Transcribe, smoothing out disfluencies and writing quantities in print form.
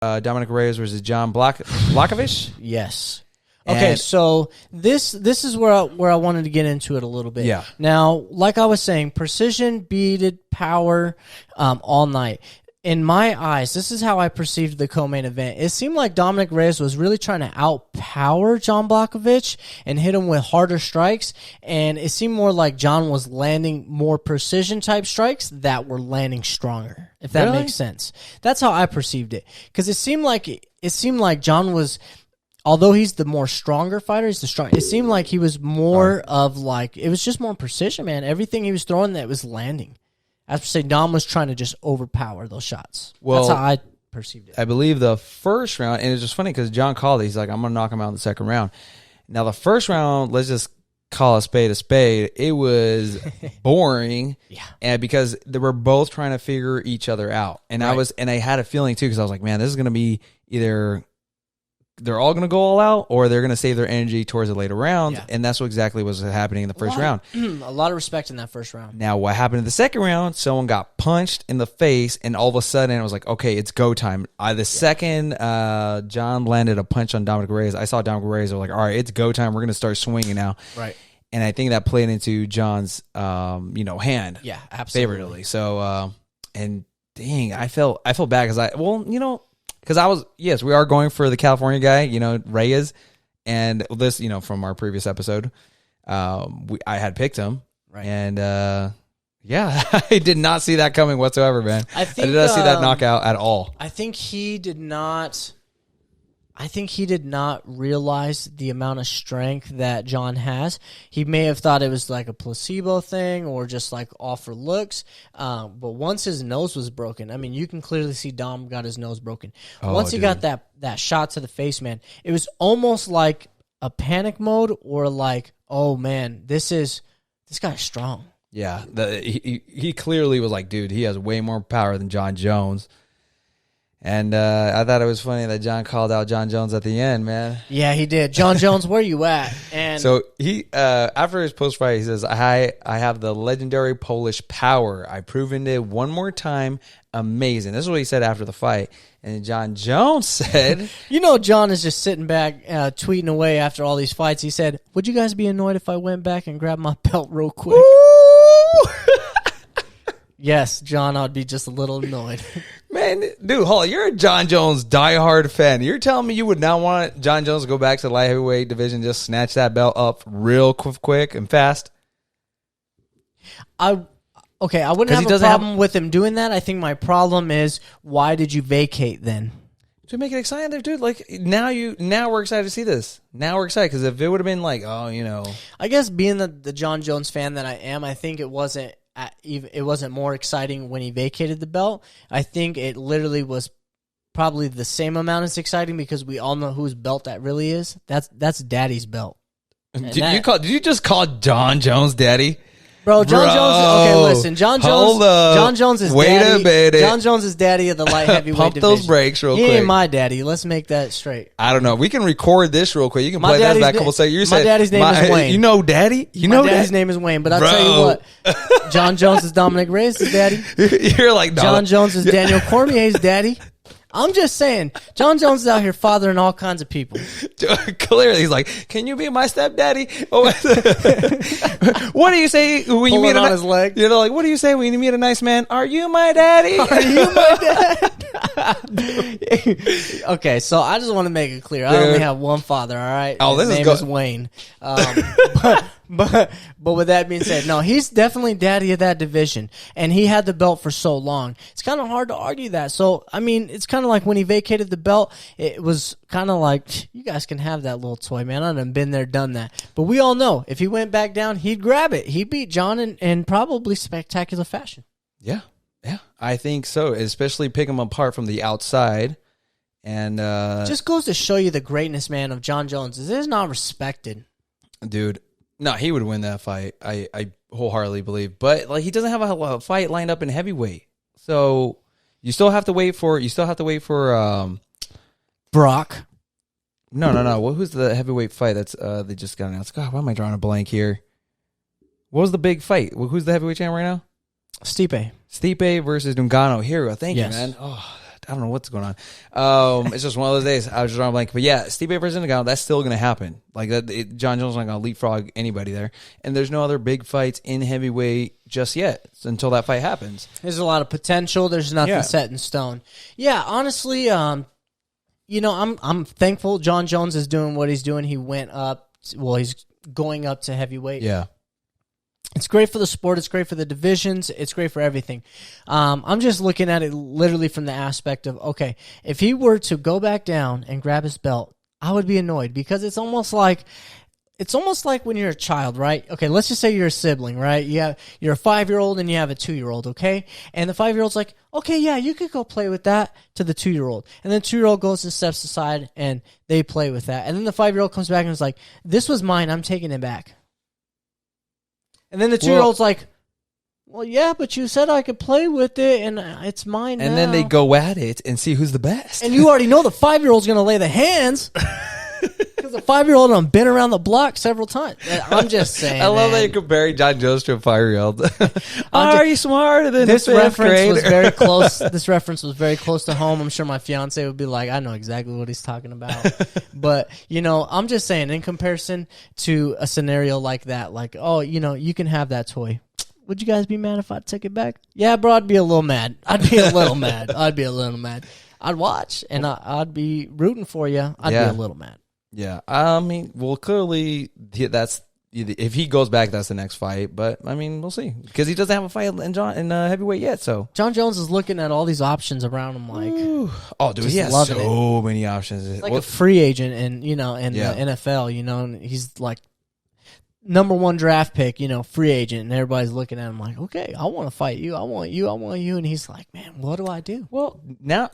Dominic Reyes versus John Blachowicz. Yes. Okay, so this is where I wanted to get into it a little bit. Yeah. Now, like I was saying, precision beaded power all night. In my eyes, this is how I perceived the co-main event. It seemed like Dominic Reyes was really trying to outpower John Blachowicz and hit him with harder strikes, and it seemed more like John was landing more precision-type strikes that were landing stronger, if that makes sense. That's how I perceived it, because it seemed like John was, although he's the more stronger fighter, he's the strong. It seemed like he was more of like, it was just more precision, man. Everything he was throwing that was landing. I have to say, Dom was trying to just overpower those shots. Well, that's how I perceived it. I believe the first round, and it's just funny because John called it. He's like, I'm going to knock him out in the second round. Now, the first round, let's just call a spade a spade. It was boring. Yeah. And because they were both trying to figure each other out. And I had a feeling too, because I was like, man, this is going to be either they're all going to go all out or they're going to save their energy towards the later rounds. Yeah. And that's what exactly was happening in the first round. A lot of respect in that first round. Now, what happened in the second round, someone got punched in the face, and all of a sudden it was like, okay, it's go time. The second John landed a punch on Dominic Reyes, I saw Dominic Reyes. I was like, all right, it's go time. We're going to start swinging now. Right. And I think that played into John's, hand. Yeah, absolutely. Favorably. So, and dang, I felt bad because we are going for the California guy, Reyes, and this, from our previous episode, I had picked him, right? And I did not see that coming whatsoever, man. I did not see that knockout at all. I think he did not realize the amount of strength that John has. He may have thought it was like a placebo thing or just like off for looks. But once his nose was broken, I mean, you can clearly see Dom got his nose broken. Once he got that shot to the face, man, it was almost like a panic mode or like, oh man, this guy's strong. Yeah, he clearly was like, dude, he has way more power than John Jones. And I thought it was funny that John called out John Jones at the end, man. Yeah, he did. John Jones, where you at? And so he, after his post fight, he says, "I have the legendary Polish power. I've proven it one more time. Amazing." This is what he said after the fight. And John Jones said, John is just sitting back, tweeting away after all these fights. He said, "Would you guys be annoyed if I went back and grabbed my belt real quick?" Yes, John, I'd be just a little annoyed. Man, dude, hold on. You're a John Jones diehard fan. You're telling me you would not want John Jones to go back to the light heavyweight division, just snatch that belt up real quick and fast? I wouldn't have a problem with him doing that. I think my problem is, why did you vacate then? To make it exciting, dude. Like now we're excited to see this. Now we're excited because if it would have been like, I guess being the John Jones fan that I am, I think it wasn't more exciting when he vacated the belt. I think it literally was probably the same amount as exciting because we all know whose belt that really is. That's Daddy's belt. Did you just call John Jones Daddy? Bro, John Jones. Okay, listen. John Jones is Wait daddy. A minute. John Jones is daddy of the light heavyweight Pump division. those brakes real quick. He ain't my daddy. Let's make that straight. I don't know. We can record this real quick. You can play that back a couple seconds. My daddy's name is Wayne. You know Daddy? My daddy's name is Wayne. But I'll tell you what. John Jones is Dominic Reyes' daddy. You're like, no. John Jones is Daniel Cormier's daddy. I'm just saying, John Jones is out here fathering all kinds of people. Clearly, he's like, "Can you be my stepdaddy?" What do you say when you meet on his leg? Like, what do you say when you meet a nice man? Are you my daddy? Are you my dad? Okay, so I just want to make it clear. I only have one father. All right. His name is Wayne. But with that being said, no, he's definitely daddy of that division, and he had the belt for so long. It's kind of hard to argue that. So, I mean, it's kind of like when he vacated the belt, it was kind of like, you guys can have that little toy, man. I done been there, done that. But we all know, if he went back down, he'd grab it. He'd beat John in probably spectacular fashion. Yeah, I think so, especially pick him apart from the outside. And just goes to show you the greatness, man, of John Jones. It is not respected. Dude. No, he would win that fight. I wholeheartely believe. But like he doesn't have a fight lined up in heavyweight. So you still have to wait for Brock. No. Well, who's the heavyweight fight that's they just got announced? God, why am I drawing a blank here? What was the big fight? Who's the heavyweight champ right now? Stipe versus Ngannou. Hero. Thank you, man. Oh, I don't know what's going on. It's just one of those days. I was just drawing a blank. But yeah, Stipe versus Ngannou, that's still going to happen. Like that, John Jones is not going to leapfrog anybody there. And there's no other big fights in heavyweight just yet until that fight happens. There's a lot of potential. There's nothing set in stone. Yeah, honestly, you know, I'm thankful John Jones is doing what he's doing. He went up. Well, he's going up to heavyweight. Yeah. It's great for the sport. It's great for the divisions. It's great for everything. I'm just looking at it literally from the aspect of, okay, if he were to go back down and grab his belt, I would be annoyed because it's almost like when you're a child, right? Okay, let's just say you're a sibling, right? You're a 5-year-old and you have a 2-year-old, okay? And the 5-year-old's like, okay, yeah, you could go play with that, to the 2-year-old. And then the 2-year-old goes and steps aside and they play with that. And then the 5-year-old comes back and is like, this was mine, I'm taking it back. And then the 2-year-old's like, well, yeah, but you said I could play with it, and it's mine now. And then they go at it and see who's the best. And you already know the 5-year-old's going to lay the hands. Because the 5-year-old done been around the block several times. I'm just saying. I love that you're comparing John Jones to a 5-year-old. Are you smarter than this reference was very close. This reference was very close to home. I'm sure my fiance would be like, I know exactly what he's talking about. But, you know, I'm just saying, in comparison to a scenario like that, like, oh, you know, you can have that toy. Would you guys be mad if I took it back? Yeah, bro, I'd be a little mad. I'd be a little mad. I'd watch, and I'd be rooting for you. I'd be a little mad. Yeah, I mean, well, clearly that's if he goes back, that's the next fight. But I mean, we'll see because he doesn't have a fight in heavyweight yet. So John Jones is looking at all these options around him, like, oh, dude, he has so many options. It's like a free agent, and in the NFL, you know, and he's like #1 draft pick, you know, free agent, and everybody's looking at him like, okay, I want to fight you, I want you, and he's like, man, what do I do? Well, now